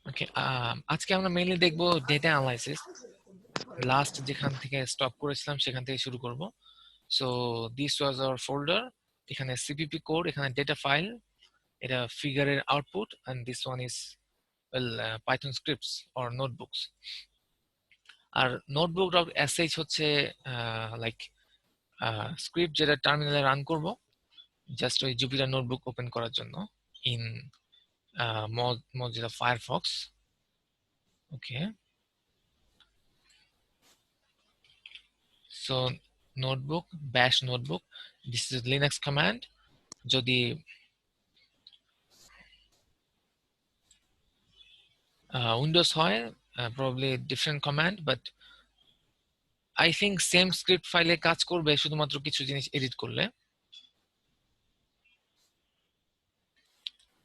ওকে, আজকে আমরা মেইনলি দেখব ডেটা অ্যানালাইসিস। লাস্ট যেখান থেকে স্টপ করেছিলাম সেখান থেকে শুরু করব। So this was our folder. এখানে সিপিপি কোড, এখানে ডেটা ফাইল, এটা ফিগারের output, and this one is Python scripts or notebooks. আর নোটবুক ডট এসএইচ হচ্ছে লাইক স্ক্রিপ্ট যেটা টার্মিনালে রান করব জাস্ট ওই জুপিটার নোটবুক ওপেন করার জন্য in Mozilla Firefox. Okay, so notebook bash notebook, this is linux command. যদি Windows হয় probably different command, but I think same script ফাইলে কাজ করবে শুধুমাত্র কিছু জিনিস এডিট করলে।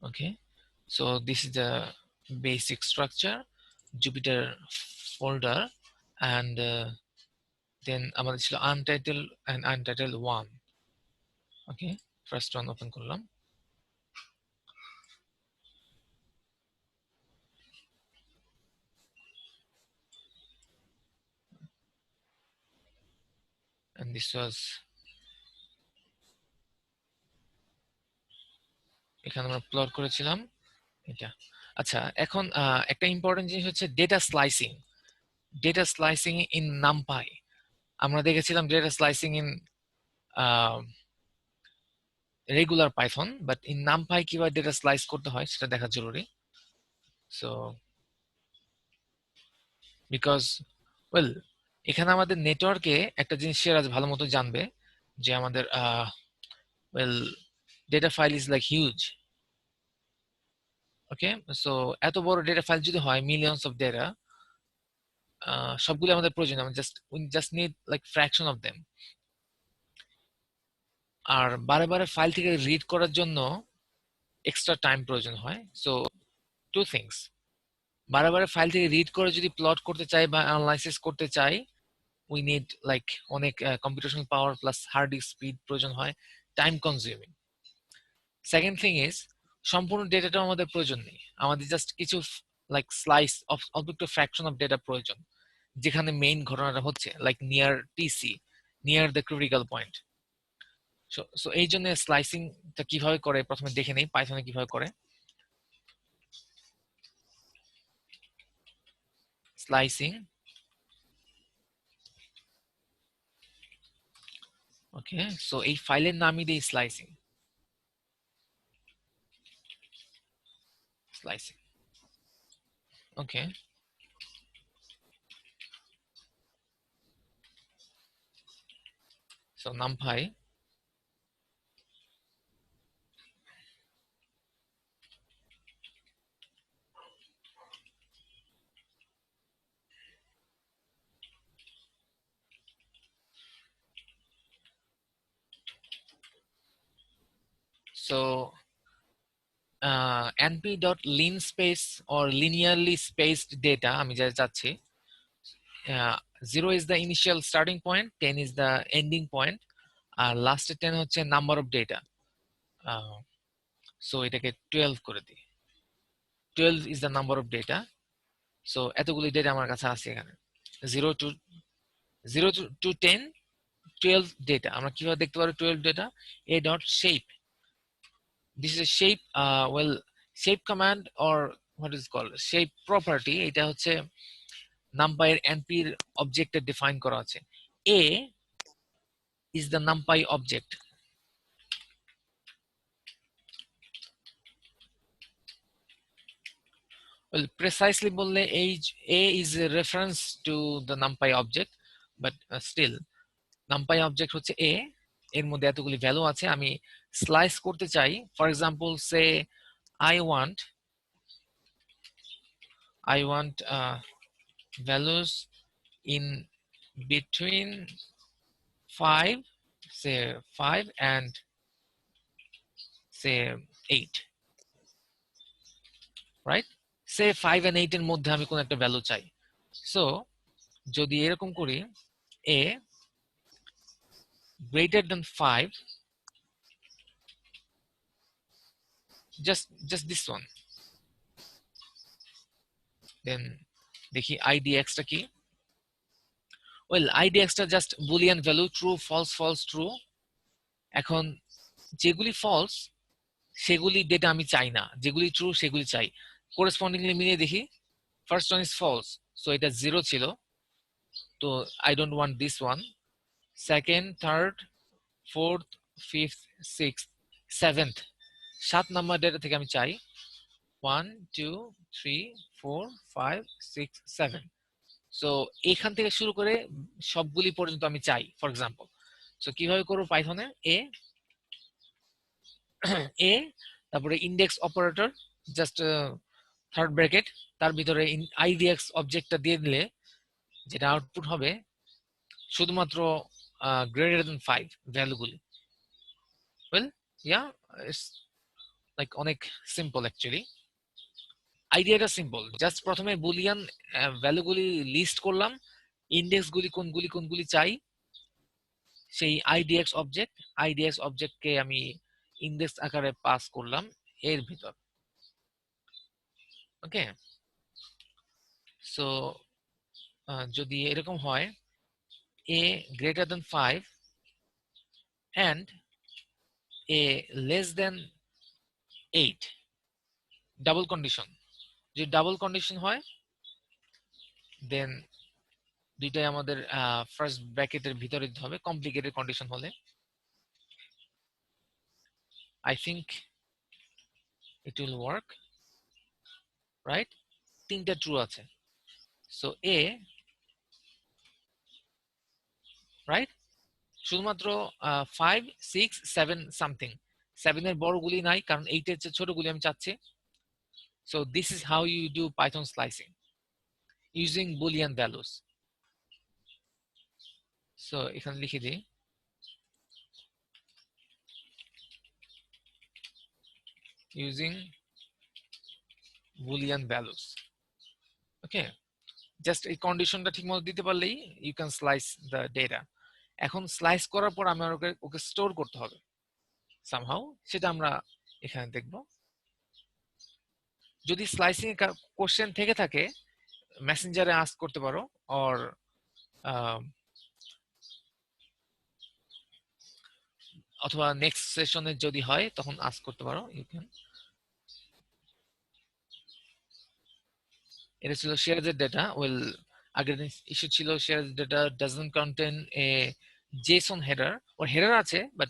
okay, so this is the basic structure, jupyter folder, and then আমাদের ছিল untitled and untitled one. okay, first one open করলাম, and this was এখানে আমরা প্লট করেছিলাম এটা। আচ্ছা, এখন একটা ইম্পর্টেন্ট জিনিস হচ্ছে data slicing. Data slicing in NumPy আমরা দেখেছিলাম, data slicing in regular Python, but in NumPy কিভাবে ডেটা স্লাইস করতে হয় সেটা দেখা জরুরি। সো বিকজ ওয়েল, এখানে আমাদের নেটওয়ার্কে একটা জিনিস সে আজ ভালো মতো জানবে যে আমাদের well data file is like huge. Okay, so এত বড় ডেটা ফাইল যদি হয়, মিলিয়নস অফ ডেটা, সবগুলো আমাদের প্রয়োজন, আমরা just need like fraction of them. আর বারে বারে ফাইল থেকে রিড করার জন্য এক্সট্রা টাইম প্রয়োজন হয়। সো টু থিংস, বারে বারে ফাইল থেকে রিড করে যদি প্লট করতে চাই বা অ্যানালাইসিস করতে চাই, উই নিড লাইক অনেক computational power plus hard disk speed প্রয়োজন হয়, time consuming. Second thing is, সম্পূর্ণ ডেটাটাও আমাদের প্রয়োজন নেই, আমাদের জাস্ট কিছু লাইক স্লাইস অফ অল্প একটু ফ্র্যাকশন অফ ডেটা প্রয়োজন, যেখানে মেইন ঘটনাটা হচ্ছে like near TC, near the critical point. So এই জন্য স্লাইসিংটা কিভাবে করে প্রথমে দেখে নেই পাইথনে কিভাবে করে। স্লাইসিং, ওকে, সো এই ফাইলের নামই দিই slicing. Slicing, okay, so NumPy, so np.linspace or linearly spaced data আমি যা চাচ্ছি, 0 is the initial starting point, 10 is the ending point, আর লাস্টে 10 হচ্ছে নাম্বার অফ ডেটা। সো এটাকে 12 করে দিই, 12 is the number of data। So এতগুলি ডেটা আমার কাছে আছে এখানে, 0 to 10 12 ডেটা। আমরা কিভাবে দেখতে পারি 12 data? a dot shape, this is a shape, well, shape command or what is called shape property, এটা হচ্ছে numpy এর np এর অবজেক্টে ডিফাইন করা আছে। a is the numpy object, well precisely বললে a is a reference to the numpy object, but still numpy object হচ্ছে a, এর মধ্যে এতগুলি ভ্যালু আছে, আমি স্লাইস করতে চাই। For example say I want values in between 5, say 5 and say 8, right? say 5 and 8 এর মধ্যে আমি কোন একটা ভ্যালু চাই। সো যদি এরকম করি, a greater than 5, just this one, দেন দেখি idx টা কি। ওয়েল idx টা just boolean value, true false false true. এখন যেগুলি ফলস সেগুলি ডেটা আমি চাই না, যেগুলি ট্রু সেগুলি চাই। করেসপন্ডিংলি মিলিয়ে দেখি। First one is false, so এটা 0 ছিল, তো I don't want this one. Second, third, fourth, fifth, sixth, seventh, 7 number data থেকে আমি চাই 1 2 3 4 5 6 7। সো এখান থেকে শুরু করে সবগুলি পর্যন্ত আমি চাই ফর এক্সাম্পল। সো কিভাবে করবো পাইথনে, এ এ তারপরে index operator, just third bracket, তার ভিতরে আইডিএক্স অবজেক্টটা দিয়ে দিলে যেটা আউটপুট হবে শুধুমাত্র গ্রেটার দেন 5 ভ্যালুগুলি। ওয়েল ইয়া, ইটস লাইক অনেক সিম্পল অ্যাকচুয়ালি। আইডিয়াটা সিম্পল, জাস্ট প্রথমে বুলিয়ান ভ্যালুগুলি লিস্ট করলাম, ইন্ডেক্সগুলি কোনগুলি কোনগুলি চাই, সেই আইডিএক্স অবজেক্টকে আমি ইন্ডেক্স আকারে পাস করলাম এর ভিতর। ওকে, সো যদি এরকম হয় a greater than 5 and a less than 8, double condition, যদি ডাবল কন্ডিশন হয় দেন দুইটাই আমাদের ফার্স্ট ব্র্যাকেটের ভিতরে দিতে হবে। কমপ্লিকেটেড কন্ডিশন হলে I think it will work, right? তিনটা ট্রু আছে, সো এ, রাইট? শুধুমাত্র 5 6 7 সামথিং, 7 এর বড়গুলি নাই কারণ 8 এর চেয়ে ছোটগুলি আমি চাচ্ছি। So this is how you do Python slicing using boolean values. So এখানে লিখে দিই using boolean values. Okay, just এই কন্ডিশনটা ঠিকমতো দিতে পারলেই you can slice the data. এখন স্লাইস করার পর আমি ওকে স্টোর করতে হবে সামহাউ, সেটা আমরা এখানে দেখব। যদি স্লাইসিং এর কোশ্চেন থেকে থাকে মেসেঞ্জারে আস্ক করতে পারো, অর অথবা নেক্সট সেশনে যদি হয় তখন আস্ক করতে পারো, ইউ ক্যান। এটা ছিল শেয়ারের ডেটা। ওয়েল আগের দিন ইস্যু ছিল share data doesn't contain a JSON header, ওর হেডার আছে but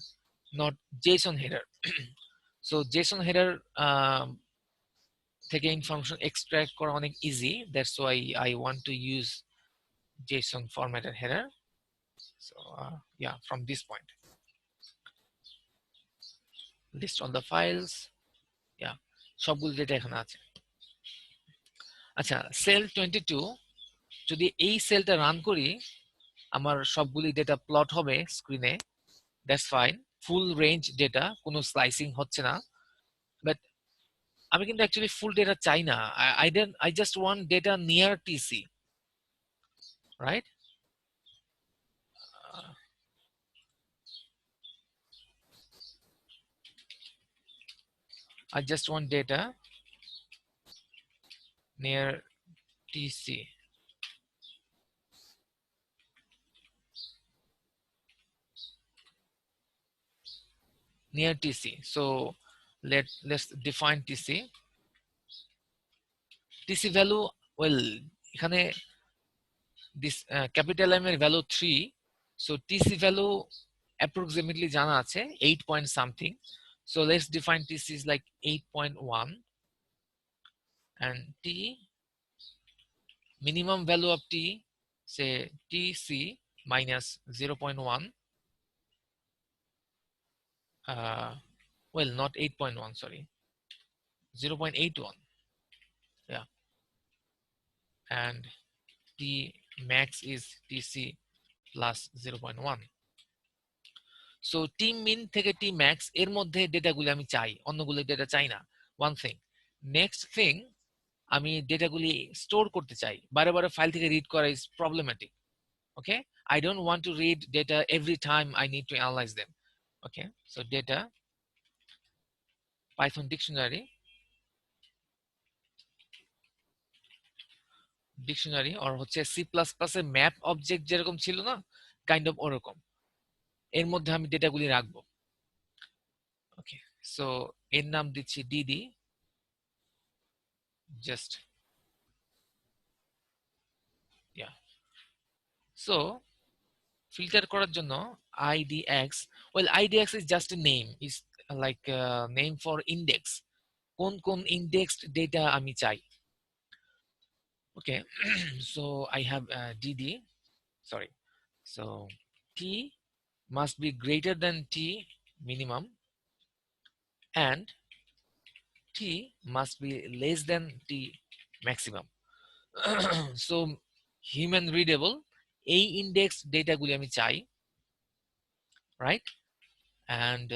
not JSON header. So JSON header থেকে ইনফরমেশন এক্সট্রাক্ট করা অনেক easy, that's why I want to use JSON formatted header. So yeah, from this point list all the files, yeah, সবগুলো data এখানে আছে। আচ্ছা, sell 22, যদি এই সেলটা রান করি আমার সবগুলি ডেটা প্লট হবে স্ক্রিনে, that's fine, full range data, কোনো স্লাইসিং হচ্ছে না। বাট আমি কিন্তু অ্যাকচুয়ালি ফুল ডেটা চাই না, I just want data near TC, right? I just want data near TC. Near TC. So let's define TC. TC value, well, এখানে this capital M এর value 3, so TC value approximately জানা আছে 8 point something, so let's define TC is like 8.1 and T minimum value of T, say TC minus 0.1, well, not 8.1, sorry, 0.81, yeah, and T max is TC plus 0.1. So T min থেকে T max এর মধ্যে ডেটাগুলি আমি চাই, অন্যগুলো data চাই না। One thing. Next thing, আমি ডেটাগুলি store করতে চাই, বারে বারে ফাইল থেকে রিড করা is problematic. Okay, I don't want to read data every time I need to analyze them. Okay, so data Python dictionary dictionary আর হচ্ছে সি প্লাস প্লাস এর ম্যাপ অবজেক্ট যেরকম ছিল না, কাইন্ড অফ ওরকম। এর মধ্যে আমি ডেটাগুলি রাখবো। ওকে, সো এর নাম দিচ্ছি DD, just yeah. So filter করার জন্য idx, well idx is just a name, is like a name for index, কোন কোন indexed data আমি চাই। Okay, so I have dd, sorry, so t must be greater than t minimum and t must be less than t maximum. So human readable এই index ডেটাগুলি আমি চাই, right? And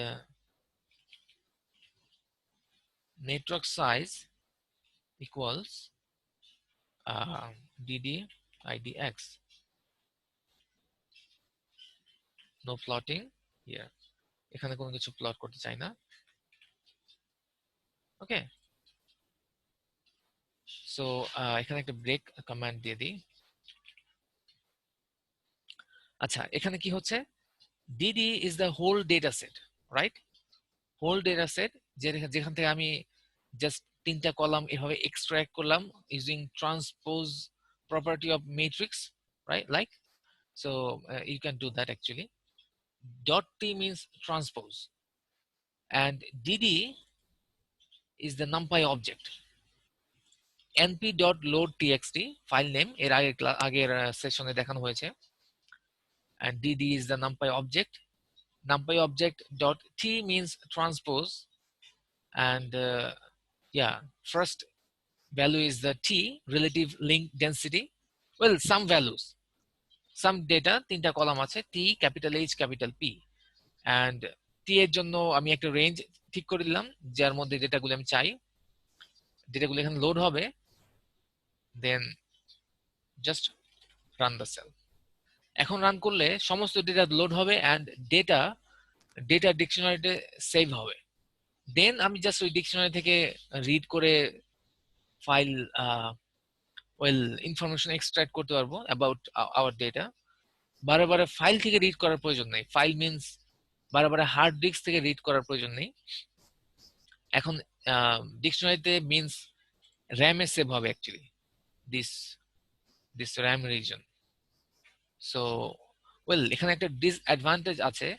network size equals dd idx, no plotting here, এখানে কোনো কিছু plot করতে চাই না। ওকে, so এখানে একটা ব্রেক কমান্ড দিয়ে দিই। আচ্ছা, এখানে কি হচ্ছে, dd is the whole data set, right? Whole data set, যেখান থেকে আমি জাস্ট তিনটা কলাম এভাবে এক্সট্রাক্ট করলাম using transpose property of matrix, right? Like, so you can do that actually. Dot t means transpose and dd is the numpy object. np.load.txt file name এর আগের সেশনে দেখানো হয়েছে, and dd is the numpy object. Numpy object dot t means transpose, and yeah, first value is the t relative link density, well some values, some data তিনটা column আছে t capital H capital P, and t এর জন্য আমি একটা range ঠিক করে দিলাম যার মধ্যে ডেটাগুলো আমি চাই, ডেটাগুলো এখানে লোড হবে, দেন জাস্ট রান দ্য সেল। এখন রান করলে সমস্ত ডেটা লোড হবে এন্ড ডেটা ডিকশনারিতে সেভ হবে। দেন আমি জাস্ট ওই ডিকশনারি থেকে রিড করে ফাইল ওয়েল ইনফরমেশন এক্সট্রাক্ট করতে পারবো অ্যাবাউট আওয়ার ডেটা। বারে বারে ফাইল থেকে রিড করার প্রয়োজন নেই, ফাইল মিন্স বারে বারে হার্ড ডিস্ক থেকে রিড করার প্রয়োজন নেই। এখন ডিকশনারিতে মিন্স র্যামে সেভ হবে actually, this this RAM reason. So well এখানে একটা ডিসঅ্যাডভান্টেজ আছে,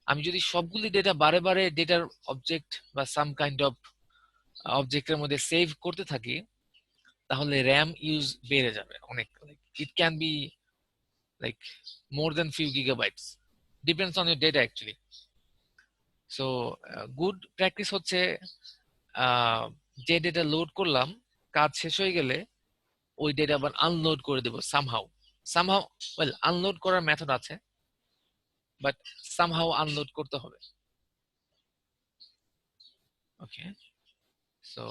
আমি যদি সবগুলি ডেটা বারে বারে ডেটার অবজেক্ট বা সাম কাইন্ড অফ অবজেক্টের মধ্যে সেভ করতে থাকি তাহলে র্যাম ইউজ বেড়ে যাবে অনেক, it can be like more than few gigabytes, depends on your data actually. So good practice হচ্ছে যে ডেটা লোড করলাম কাজ শেষ হয়ে গেলে ওই ডেটা আবার আনলোড করে দেব somehow, well আনলোড করার মেথড আছে বাট somehow আনলোড করতে হবে। Okay, so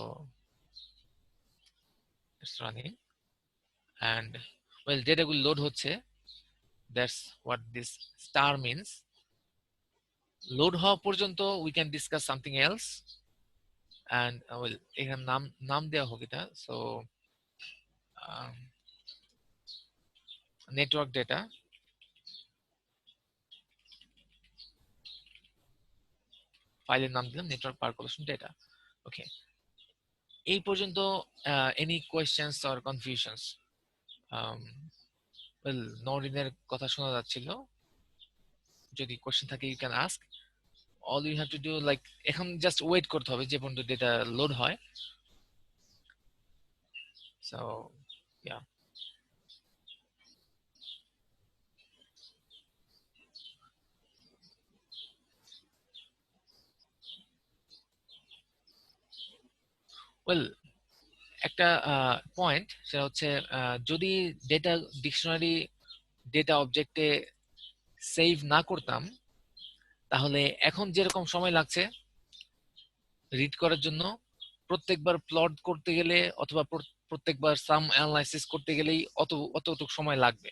it's running and well ডেটাগুলো লোড হচ্ছে, that's what this star means. Load হওয়া পর্যন্ত we can discuss something else and well এখানে নাম দেওয়া হোক এটা, so নেটওয়ার্ক ডেটা, ফাইলের নাম দিলাম নেটওয়ার্ক পারকলেশন ডেটা। ওকে, এই পর্যন্ত any questions or confusions? Well নরিনের কথা শোনা যাচ্ছিল, যদি কোয়েশ্চেন থাকে you can ask. All you have to do like এখন জাস্ট ওয়েট করতে হবে যে পর্যন্ত ডেটা লোড হয়। সো ইয়া, ওয়েল একটা পয়েন্ট সেটা হচ্ছে যদি ডেটা ডিকশনারি ডেটা অবজেক্টে সেভ না করতাম তাহলে এখন যেরকম সময় লাগছে রিড করার জন্য, প্রত্যেকবার প্লট করতে গেলে অথবা প্রত্যেকবার সাম অ্যানালাইসিস করতে গেলেই অতটুকু সময় লাগবে।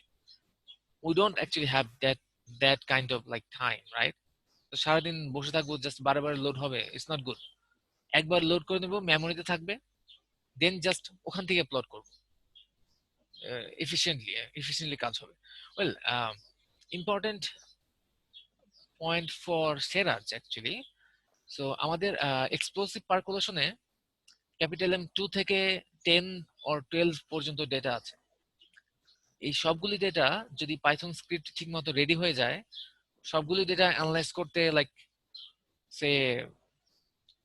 We don't actually have that kind of like time, right? তো সারাদিন বসে থাকবো জাস্ট বারে বারে লোড হবে, ইটস নট গুড। একবার লোড করে নেবো, মেমোরিতে থাকবে, দেন জাস্ট ওখান থেকে প্লট করবো, efficiently কাজ হবে। Well, important point for সেরাজ actually. So আমাদের এক্সপ্লোসিভ পারকোলেশনে ক্যাপিটাল এম 2 থেকে 10 or 12 পর্যন্ত ডেটা আছে। এই সবগুলি ডেটা যদি পাইথন স্ক্রিপ্ট ঠিকমতো রেডি হয়ে যায়, সবগুলি ডেটা অ্যানালাইজ করতে লাইক সে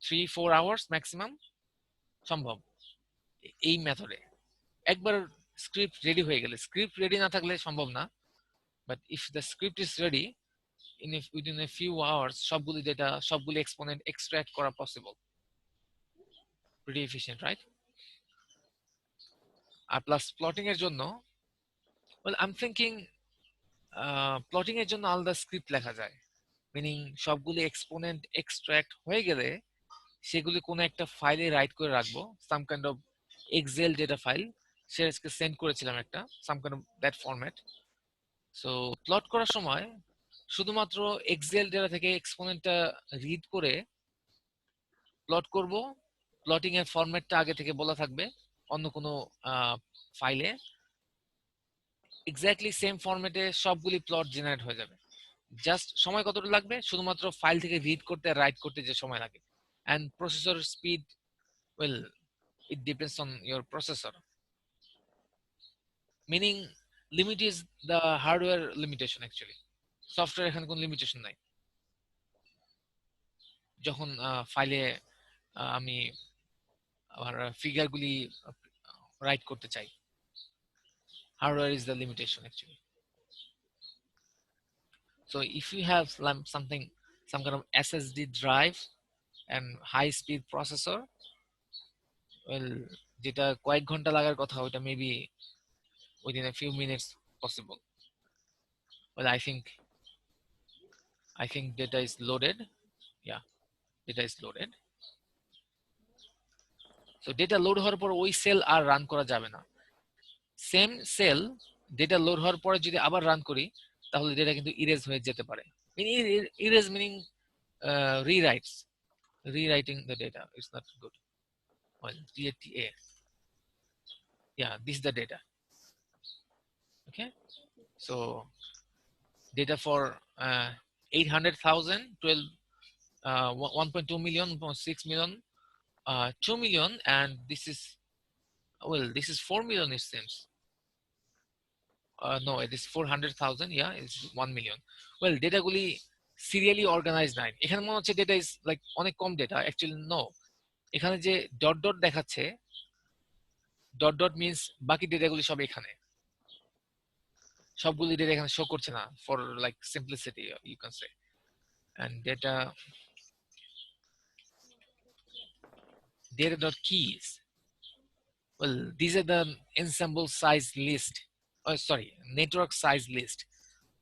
3-4 আওয়ার্স ম্যাক্সিমাম সম্ভব এই মেথডে। একবার স্ক্রিপ্ট রেডি হয়ে গেলে, স্ক্রিপ্ট রেডি না থাকলে সম্ভব না, but if the script is ready within a few hours সবগুলি ডেটা, সবগুলি এক্সপোনেন্ট এক্সট্রাক্ট করা পসিবল। Pretty efficient, right? আর প্লাস প্লটিং এর জন্য, well I am thinking plotting এর জন্য আলাদা স্ক্রিপ্ট লেখা যায়। মিনিং সবগুলি এক্সপোনেন্ট এক্সট্রাক্ট হয়ে গেলে সেগুলি কোনো একটা ফাইলে রাইট করে রাখবো, some kind of Excel data file. সে আজকে সেন্ড করেছিলাম একটা, some kind of that format. So plot করার সময় শুধুমাত্র এক্সেল ডেটা থেকে এক্সপোনেন্টটা রিড করে প্লট করব। প্লটিং এর ফরম্যাটটা আগে থেকে বলা থাকবে অন্য কোনো ফাইলে, এক্স্যাক্টলি সেম ফরম্যাটে সবগুলি প্লট জেনারেট হয়ে যাবে। জাস্ট সময় কতটা লাগবে শুধুমাত্র ফাইল থেকে রিড করতে আর রাইট করতে যে সময় লাগে। And processor speed, well it depends on your processor, meaning limit is the hardware limitation actually. Software এখানে কোনো লিমিটেশন নাই। যখন ফাইলে আমি আমার ফিগারগুলি রাইট করতে চাই, hardware is the limitation actually. So if you have something, some kind of SSD drive and high speed processor, well যেটা কয়েক ঘন্টা লাগার কথা ওটা maybe within a few minutes possible. Well, I think data is loaded. Yeah, data is loaded. So data load হওয়ার পর ওই sell আর run করা যাবে না। সেম সেল ডেটা লোড হওয়ার পরে যদি আবার রান করি তাহলে ডেটা কিন্তু ইরেজ হয়ে যেতে পারে। Erase meaning rewrites, rewriting the data. It's not good. Well, DTA. Yeah, this is the data. Okay, so data for 800,000, 12, 1.2 million, 1.6 million, 2 million, and this is, well, this is 4 million it seems. No, it is 400,000. Yeah, it's 1 million. Well, data গুলি serially organise নাই। এখানে মনে হচ্ছে data is like অনেক কম data, actually no. এখানে যে dot dot দেখাচ্ছে, dot dot means বাকি ডেটাগুলি সব এখানে, সবগুলি ডেটা এখানে শো করছে না, for like simplicity you can say. And data dot keys, well these are the ensemble size list, oh sorry, network size list,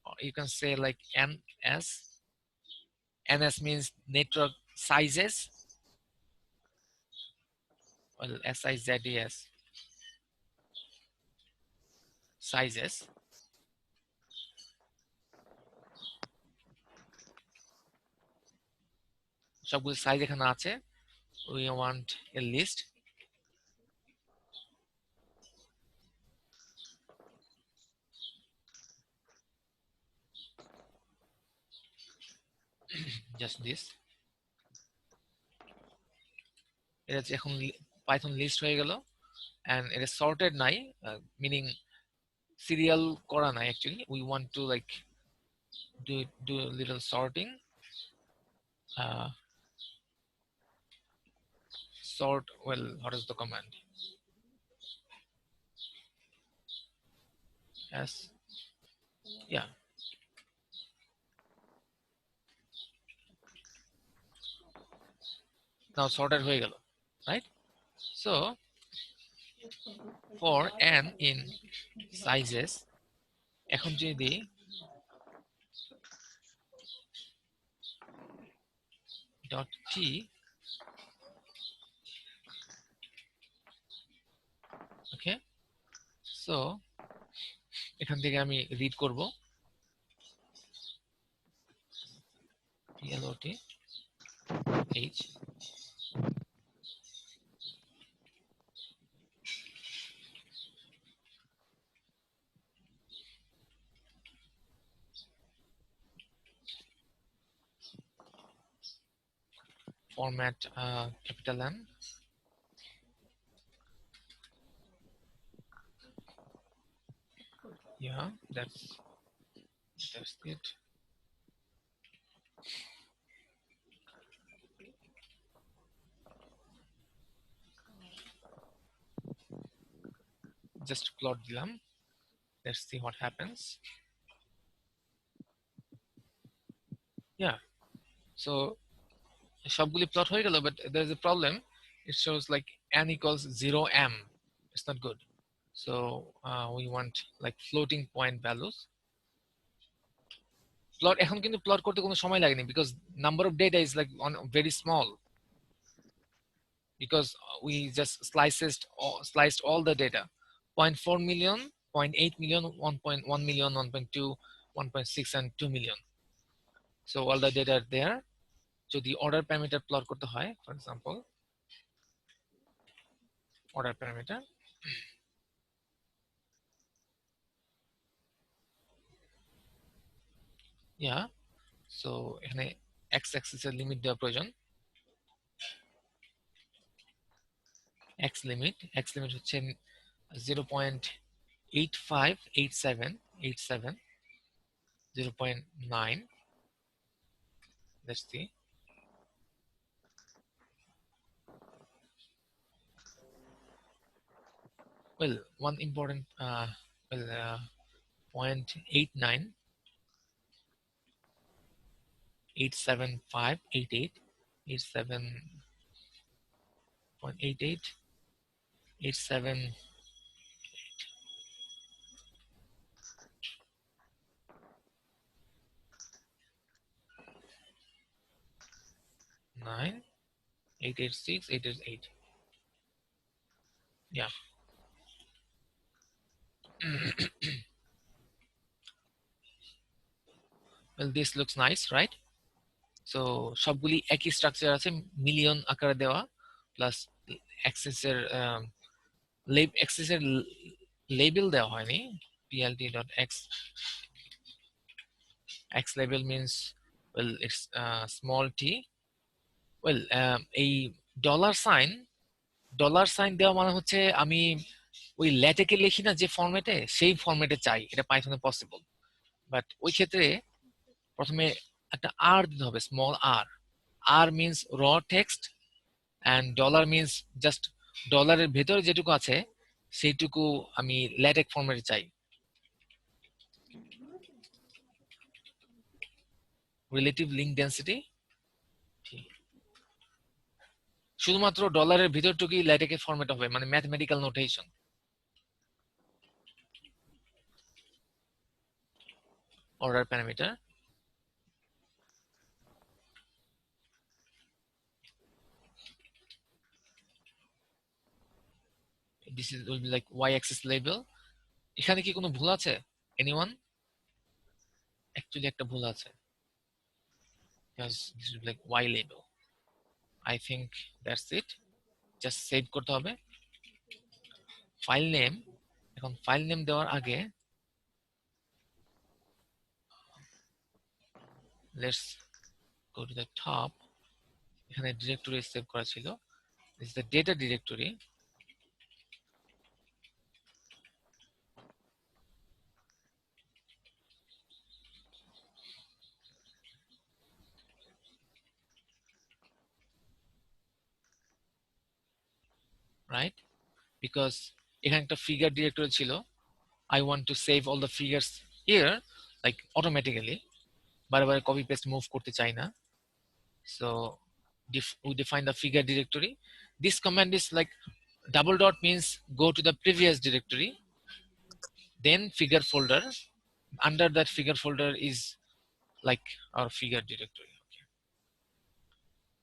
or you can say like ns means network sizes, well sizes, sizes, সবগুলো size এখানে আছে। we want a list, just this, এটা এখন Python list হয়ে গেল। and এটা sorted নাই, meaning serial করা নাই actually. we want to like do a little sorting, sort, well what is the command, yes, yeah, now sorted হয়ে গেল, right? So for n in sizes, এখন যদি dot t, ওকে, so এখান থেকে আমি রিড করব plot h, format capital M. Yeah, that's it. Just plot দিলাম. Let's see what happens. Yeah, so সবগুলি plot হয়ে গেল, but there's a problem. It shows like n equals 0m. It's not good. So we want like floating point values. Plot এখন কিন্তু plot করতে কোনো সময় লাগেনি because number of data is like very small, because we just sliced all the data. 0.4 million, 0.8 million, 1.1 million, 1.2, 1.6 and 2 million. So all the data are there. যদি order parameter plot করতে হয়, for example order parameter, yeah, so এখানে x axis এর limit দেওয়া প্রয়োজন. x limit হচ্ছে 0.8587 0.9. Let's see. Well, one important 0.89 87588 87.88 87 9 886 888. Yeah. Well, this looks nice, right? So সবগুলি একই স্ট্রাকচার আছে, মিলিয়ন আকারে দেওয়া, প্লাস অ্যাক্সেসের লেবেল দেওয়া হয়নি. plt.x x label means, well, it's small t. Well, এই $sign দেওয়া মানে হচ্ছে আমি ওই ল্যাটেকে লিখি না যে ফরম্যাটে, সেই ফরম্যাটে চাই, এটা পাইথনে পসিবল। বাট ওই ক্ষেত্রে প্রথমে একটা আর দিতে হবে, স্মল আর. আর মিনস র text and dollar means just ডলারের ভেতরে যেটুকু আছে সেইটুকু আমি ল্যাটেক ফরম্যাটে চাই। রিলেটিভ লিঙ্ক ডেন্সিটি, শুধুমাত্র ডলারের ভিতরটুকুই ল্যাটেকের ফরম্যাট হবে, মানে mathematical notation. Order parameter, this is will be like y axis label. এখানে কি কোনো ভুল আছে? Anyone? Actually একটা ভুল আছে, because this is like y label. I think that's it. Just save করতে হবে। ফাইল নেম, এখন ফাইল নেম দেওয়ার আগে let's go to the top. এখানে ডিরেক্টরি সেভ করা ছিল, this is the data directory. Right, because এখানে একটা ফিগার ডিরেক্টরি ছিল, I want to save all the figures here like automatically, বারবার কপি পেস্ট মুভ করতে চাই না। So we define the figure directory. This command is like double dot means go to the previous directory, then figure folder. Under that figure folder is like our figure directory. Okay.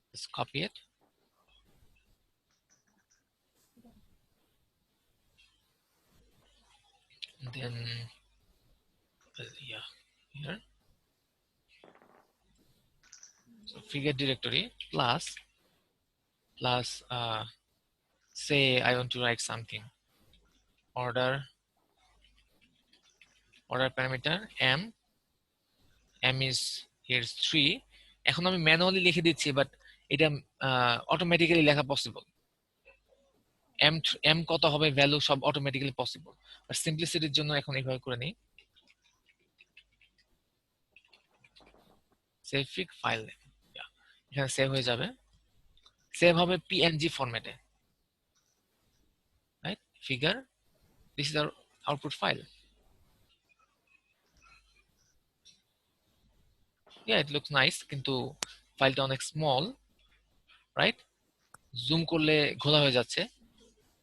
Let's copy it. And then yeah, here. So figure directory plus say I want to write something. Order parameter m is here's 3. এখন আমি manually লিখে দিচ্ছি, but এটা automatically লেখা possible. M কত হবে value সব automatically possible, but সিম্পলিসিটির জন্য এখন এইভাবে করে নিই। সেভ ফিগ ফাইল নেম, এখানে সেভ হয়ে যাবে, সেভ হবে পিএনজি ফরম্যাটে, right? Figure, this is our output file. Yeah it looks nice, কিন্তু ফাইলটা অনেক স্মল, রাইট? জুম করলে ঘোলা হয়ে যাচ্ছে।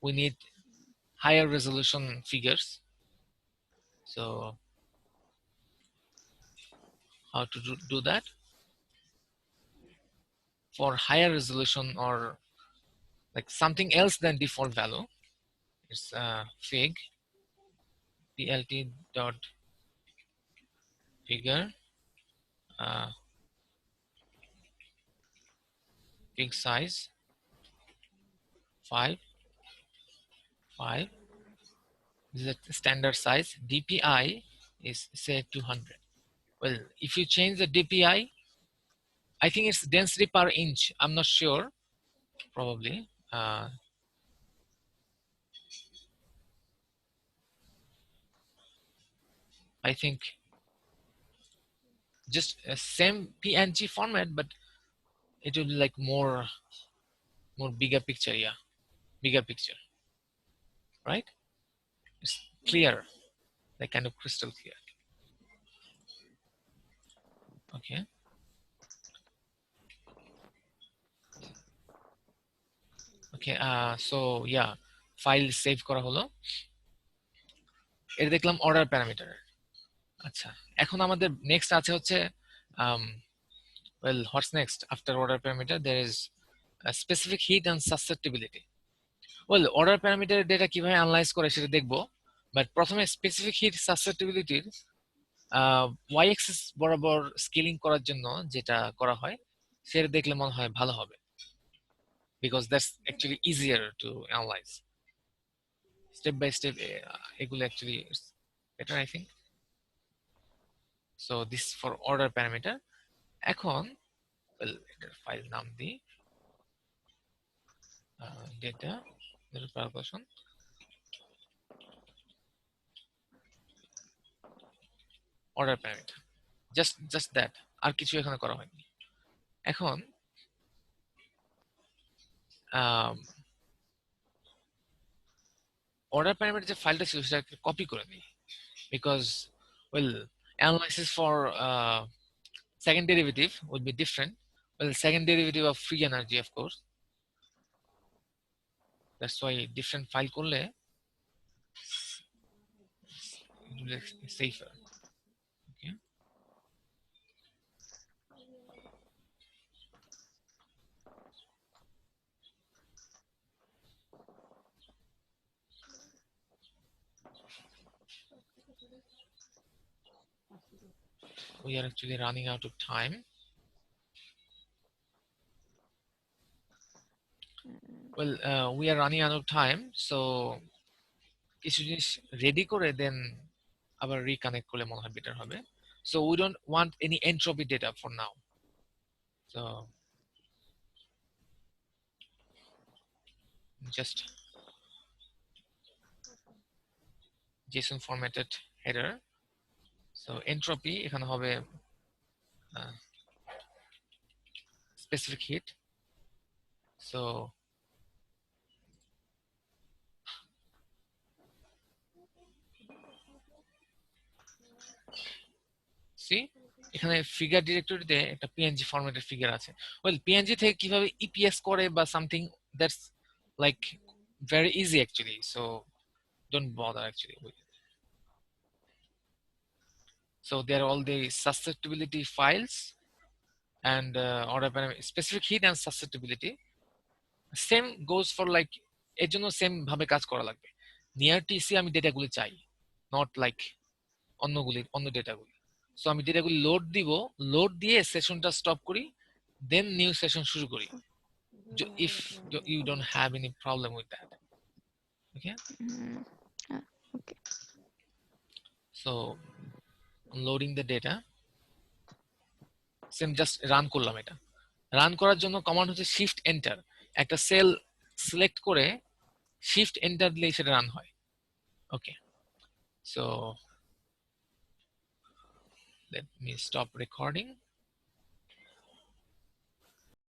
We need higher resolution figures. So how to do that? For higher resolution or like something else than default value, it's fig plt dot figure uh, fig size 5 5. This is a standard size. DPI is say 200. Well, if you change the DPI, I think it's density per inch. I'm not sure. Probably. I think just a same PNG format, but it will be like more bigger picture. Yeah, bigger picture, right? It's clear, like kind of crystal clear. Okay. Okay. So yeah, file save করা হলো। এটা দেখলাম order parameter. আচ্ছা, এখন আমাদের next আছে হচ্ছে well, what's next after order parameter? There is a specific heat and susceptibility. Well, order parameter data কিভাবে অ্যানালাইজ করে সেটা দেখবো, বাট প্রথমে স্পেসিফিক হিট সাসেপ্টিবিলিটির ওয়াই অ্যাক্সিস বরাবর স্কেলিং করার জন্য যেটা করা হয় সেটা দেখলে মনে হয় ভালো হবে, because that's actually easier to analyze. Step by step এগুলো actually better I think. So this for order parameter. এখন well, এটার ফাইল নাম দিই data calculation order parameter, just that, আর কিছু এখানে করা হয়নি। এখন অর্ডার প্যারামিটার যে ফাইলটা ছিল সেটা কপি করে নিই, because well, analysis for second derivative would be different. Well, second derivative of free energy, of course, that's why different file করলে it will be safer. Okay. We are actually running out of time. Well, we are running out of time, so কিছু জিনিস ready করে দেন আবার reconnect করলে মনে হয় better হবে। So we don't want any entropy data for now. So just JSON formatted header. So entropy এখানে হবে specific heat. So see, এখানে ফিগার ডিরেক্টরিতে একটা পিএনজি ফরম্যাটের ফিগার আছে। ওয়েল, পিএনজি থেকে কিভাবে ইপিএস করে বা something, that's like very easy actually, so don't bother actually with it. So they're all the susceptibility files and order parameter, specific heat and susceptibility. Same goes for like এর জন্য same ভাবে কাজ করা লাগবে। Near TC আমি ডেটাগুলি চাই, not like অন্য ডেটাগুলি। So আমি ডেটাগুলি লোড দিব, লোড দিয়ে সেশনটা স্টপ করি, দেন নিউ সেশন শুরু করি, if you don't have any problem with that. Okay. Okay. So loading the data, same just run করলাম এটা, রান করার জন্য কমান্ড হচ্ছে শিফট এন্টার। একটা সেল সিলেক্ট করে শিফট এন্টার দিলেই সেটা রান হয়। ওকে, so let me stop recording.